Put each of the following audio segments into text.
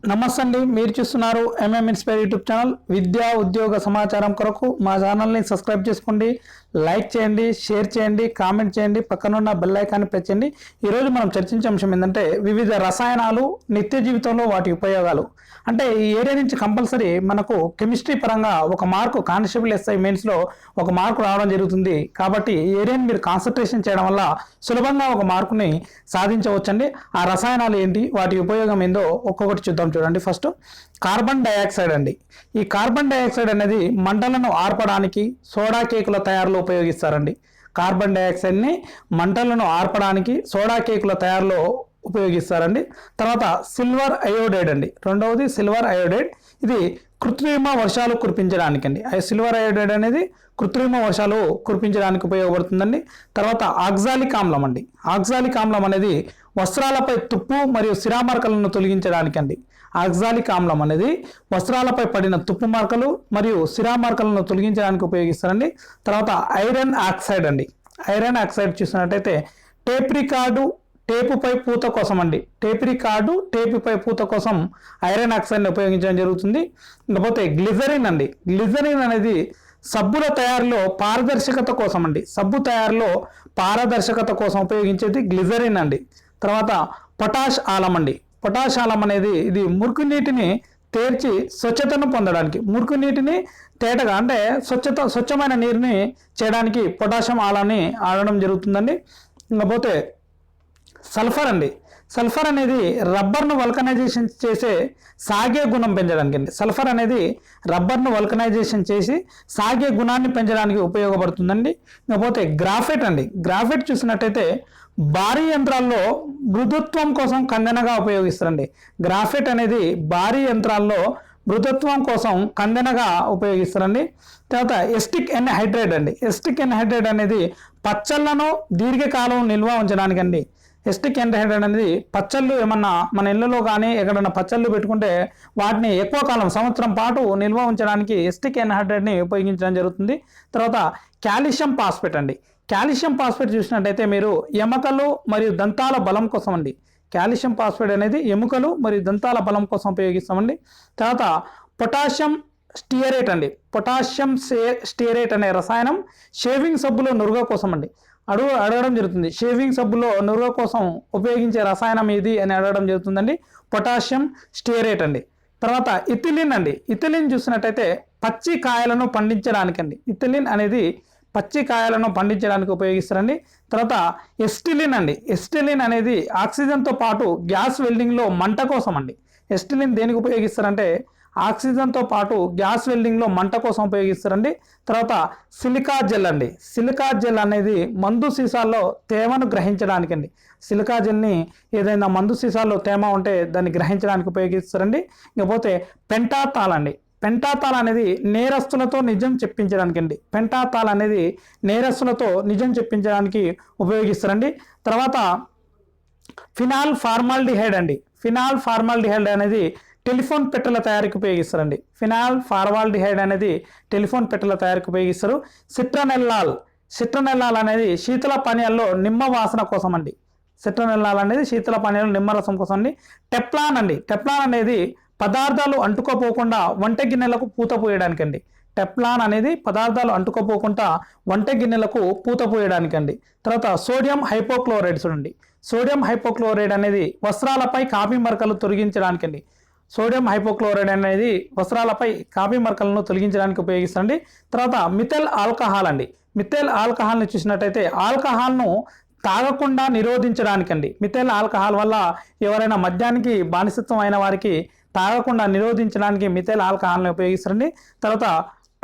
నమస్తే అండి, మీరు చూస్తున్నారు ఎంఎం ఇన్స్పైర్ యూట్యూబ్ ఛానల్. విద్యా ఉద్యోగ సమాచారం కొరకు మా ఛానల్ని సబ్స్క్రైబ్ చేసుకోండి, లైక్ చేయండి, షేర్ చేయండి, కామెంట్ చేయండి, పక్కనున్న బెల్ ఐకాన్ని ప్రెస్ చేయండి. ఈరోజు మనం చర్చించే అంశం ఏంటంటే వివిధ రసాయనాలు నిత్య జీవితంలో వాటి ఉపయోగాలు. అంటే ఈ ఏరియా నుంచి కంపల్సరీ మనకు కెమిస్ట్రీ పరంగా ఒక మార్కు కానిస్టేబుల్ ఎస్ఐ మెయిన్స్లో ఒక మార్కు రావడం జరుగుతుంది. కాబట్టి ఈ ఏరియాని మీరు కాన్సన్ట్రేషన్ చేయడం వల్ల సులభంగా ఒక మార్కుని సాధించవచ్చండి. ఆ రసాయనాలు ఏంటి, వాటి ఉపయోగం ఏందో ఒక్కొక్కటి చూద్దాం. చూడండి, ఫస్ట్ కార్బన్ డైఆక్సైడ్ అండి. ఈ కార్బన్ డైఆక్సైడ్ అనేది మంటలను ఆర్పడానికి సోడా కేకుల తయారులో ఉపయోగిస్తారండి. కార్బన్ డైఆక్సైడ్ని మంటలను ఆర్పడానికి సోడా కేకుల తయారులో ఉపయోగిస్తారండి. తర్వాత సిల్వర్ అయోడైడ్ అండి. రెండవది సిల్వర్ అయోడైడ్. ఇది కృత్రిమ వర్షాలు కురిపించడానికి అండి. సిల్వర్ అయోడైడ్ అనేది కృత్రిమ వర్షాలు కురిపించడానికి ఉపయోగపడుతుందండి. తర్వాత ఆక్సాలిక్ ఆమ్లం అండి. ఆక్సాలిక్ ఆమ్లం అనేది వస్త్రాలపై తుప్పు మరియు సిరామర్కలను తొలగించడానికి అండి. ఆక్సాలిక్ ఆమ్లం అనేది వస్త్రాలపై పడిన తుప్పు మార్కలు మరియు సిరామర్కలను తొలగించడానికి ఉపయోగిస్తారండి. తర్వాత ఐరన్ ఆక్సైడ్ అండి. ఐరన్ ఆక్సైడ్ చూసినట్టయితే టేప్ రికార్డు టేపుపై పూత కోసం అండి. టేప్ రికార్డు టేపుపై పూత కోసం ఐరన్ ఆక్సైడ్ని ఉపయోగించడం జరుగుతుంది. ఇకపోతే గ్లిజరిన్ అండి. గ్లిజరిన్ అనేది సబ్బుల తయారీలో పారదర్శకత కోసం అండి. సబ్బు తయారీలో పారదర్శకత కోసం ఉపయోగించేది గ్లిజరిన్ అండి. తర్వాత పొటాష్ ఆలం అండి. పొటాష్ ఆలం అనేది ఇది మురికి నీటిని తేర్చి స్వచ్ఛతను పొందడానికి, మురికి నీటిని తేటగా అంటే స్వచ్ఛమైన నీరుని చేయడానికి పొటాషియం ఆలాన్ని ఆడడం జరుగుతుందండి. ఇకపోతే సల్ఫర్ అండి. సల్ఫర్ అనేది రబ్బర్ను వల్కనైజేషన్ చేసే సాగే గుణం పెంచడానికి అండి. సల్ఫర్ అనేది రబ్బర్ను వల్కనైజేషన్ చేసి సాగే గుణాన్ని పెంచడానికి ఉపయోగపడుతుందండి. ఇకపోతే గ్రాఫైట్ అండి. గ్రాఫైట్ చూసినట్టయితే భారీ యంత్రాల్లో మృదుత్వం కోసం కందెనగా ఉపయోగిస్తారండి. గ్రాఫైట్ అనేది భారీ యంత్రాల్లో మృదుత్వం కోసం కందెనగా ఉపయోగిస్తారండి. తర్వాత ఎస్టిక్ ఎన్హైడ్రైడ్ అండి. ఎస్టిక్ ఎన్హైడ్రైడ్ అనేది పచ్చళ్లను దీర్ఘకాలం నిల్వ ఉంచడానికి అండి. ఎస్టిక్ ఎన్హైడ్రైడ్ అనేది పచ్చళ్ళు ఏమన్నా మన ఇళ్ళలో కానీ ఎక్కడన్నా పచ్చళ్ళు పెట్టుకుంటే వాటిని ఎక్కువ కాలం సంవత్సరం పాటు నిల్వ ఉంచడానికి ఎస్టిక్ ఎన్హైడ్రైడ్ని ఉపయోగించడం జరుగుతుంది. తర్వాత కాల్షియం ఫాస్ఫేట్ అండి. కాల్షియం ఫాస్ఫేట్ చూసినట్టయితే మీరు ఎముకలు మరియు దంతాల బలం కోసం అండి. కాల్షియం ఫాస్ఫేట్ అనేది ఎముకలు మరియు దంతాల బలం కోసం ఉపయోగిస్తామండి. తర్వాత పొటాషియం స్టియరేట్ అండి. పొటాషియం స్టియరేట్ అనే రసాయనం షేవింగ్ సబ్బులో నురుగ కోసం అండి. అడగడం జరుగుతుంది, షేవింగ్ సబ్బులో నురుగ కోసం ఉపయోగించే రసాయనం ఇది అని అడగడం జరుగుతుందండి. పొటాషియం స్టియరేట్ అండి. తర్వాత ఇథిలిన్ అండి. ఇథిలిన్ చూసినట్టయితే పచ్చి కాయలను పండించడానికి అండి. ఇథిలిన్ అనేది పచ్చి కాయలను పండించడానికి ఉపయోగిస్తారండి. తర్వాత ఎస్టిలిన్ అండి. ఎస్టిలిన్ అనేది ఆక్సిజన్తో పాటు గ్యాస్ వెల్డింగ్లో మంట కోసం అండి. ఎస్టిలిన్ దేనికి ఉపయోగిస్తారంటే ఆక్సిజన్తో పాటు గ్యాస్ వెల్డింగ్లో మంట కోసం ఉపయోగిస్తారండి. తర్వాత సిలికా జెల్ అండి. సిలికా జెల్ అనేది మందు సీసాల్లో తేమను గ్రహించడానికి అండి. సిలికా జెల్ని ఏదైనా మందు సీసాల్లో తేమ ఉంటే దాన్ని గ్రహించడానికి ఉపయోగిస్తారండి. ఇకపోతే పెంటాతాల్ అండి. పెంటాతాల్ అనేది నేరస్తులతో నిజం చెప్పించడానికి అండి. పెంటాతాల్ అనేది నేరస్తులతో నిజం చెప్పించడానికి ఉపయోగిస్తారండి. తర్వాత ఫినాల్ ఫార్మాల్డిహైడ్ అండి. ఫినాల్ ఫార్మాల్డిహైడ్ అనేది టెలిఫోన్ పెట్టెల తయారీకి ఉపయోగిస్తారండి. ఫినాల్ ఫార్మాల్డిహైడ్ అనేది టెలిఫోన్ పెట్టెల తయారీకి ఉపయోగిస్తారు. సిట్రనెల్లాల్. సిట్రనెల్లాల్ అనేది శీతల పానీయాల్లో నిమ్మ వాసన కోసం అండి. సిట్రనెల్లాల్ అనేది శీతల పానీయాల్లో నిమ్మ రసం కోసం అండి. టెప్లాన్ అండి. టెప్లాన్ అనేది పదార్థాలు అంటుకోపోకుండా వంట గిన్నెలకు పూత పోయడానికి అండి. టెప్లాన్ అనేది పదార్థాలు అంటుకోపోకుండా వంట గిన్నెలకు పూత పోయడానికి అండి. తర్వాత సోడియం హైపోక్లోరైడ్ చూడండి. సోడియం హైపోక్లోరైడ్ అనేది వస్త్రాలపై కాపీ మరకలు తొలగించడానికి అండి. సోడియం హైపోక్లోరైడ్ అనేది వస్త్రాలపై కాపీ మరకలను తొలగించడానికి ఉపయోగిస్తారండి. తర్వాత మిథైల్ ఆల్కహాల్ అండి. మిథైల్ ఆల్కహాల్ని చూసినట్టయితే ఆల్కహాల్ను తాగకుండా నిరోధించడానికండి. మిథైల్ ఆల్కహాల్ వల్ల ఎవరైనా మద్యానికి బానిసత్వం అయిన వారికి తాగకుండా నిరోధించడానికి మిథైల్ ఆల్కహాల్ని ఉపయోగిస్తారండి. తర్వాత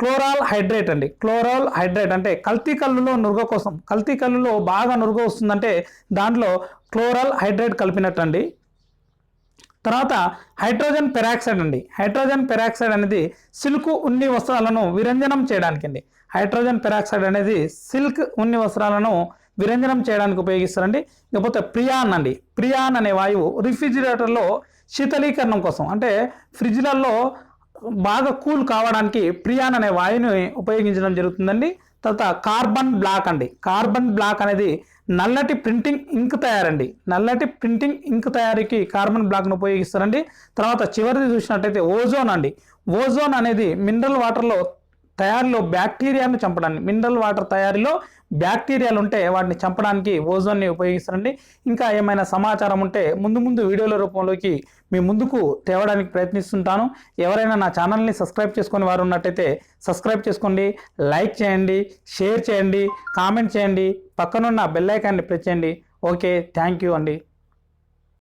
క్లోరాల్ హైడ్రేట్ అండి. క్లోరాల్ హైడ్రేట్ అంటే కల్తీ కల్లులో నురుగ కోసం. కల్తీ కల్లులో బాగా నురుగ వస్తుందంటే దాంట్లో క్లోరాల్ హైడ్రేట్ కలిపినట్టు అండి. తర్వాత హైడ్రోజన్ పెరాక్సైడ్ అండి. హైడ్రోజన్ పెరాక్సైడ్ అనేది సిల్క్ ఉన్ని వస్త్రాలను విరంజనం చేయడానికి అండి. హైడ్రోజన్ పెరాక్సైడ్ అనేది సిల్క్ ఉన్ని వస్త్రాలను విరంజనం చేయడానికి ఉపయోగిస్తారండి. ఇకపోతే ప్రియాన్ అండి. ప్రియాన్ అనే వాయువు రిఫ్రిజిరేటర్లో శీతలీకరణం కోసం అంటే ఫ్రిడ్జ్లలో బాగా కూల్ కావడానికి ప్రియాన్ అనే వాయువుని ఉపయోగించడం జరుగుతుందండి. తర్వాత కార్బన్ బ్లాక్ అండి. కార్బన్ బ్లాక్ అనేది నల్లటి ప్రింటింగ్ ఇంక్ తయారండి. నల్లటి ప్రింటింగ్ ఇంక్ తయారీకి కార్బన్ బ్లాక్ను ఉపయోగిస్తారండి. తర్వాత చివరిది చూసినట్టయితే ఓజోన్ అండి. ఓజోన్ అనేది మినరల్ వాటర్లో తయారీలో బ్యాక్టీరియాను చంపడానికి, మినరల్ వాటర్ తయారీలో బ్యాక్టీరియాలు ఉంటే వాటిని చంపడానికి ఓజోన్ని ఉపయోగిస్తారండి. ఇంకా ఏమైనా సమాచారం ఉంటే ముందు వీడియోల రూపంలోకి మీ ముందుకు తేవడానికి ప్రయత్నిస్తుంటాను. ఎవరైనా నా ఛానల్ని సబ్స్క్రైబ్ చేసుకుని వారు ఉన్నట్టయితే సబ్స్క్రైబ్ చేసుకోండి, లైక్ చేయండి, షేర్ చేయండి, కామెంట్ చేయండి, పక్కనున్న బెల్ ఐకాన్ని ప్రెస్ చేయండి. ఓకే, థ్యాంక్ యూ అండి.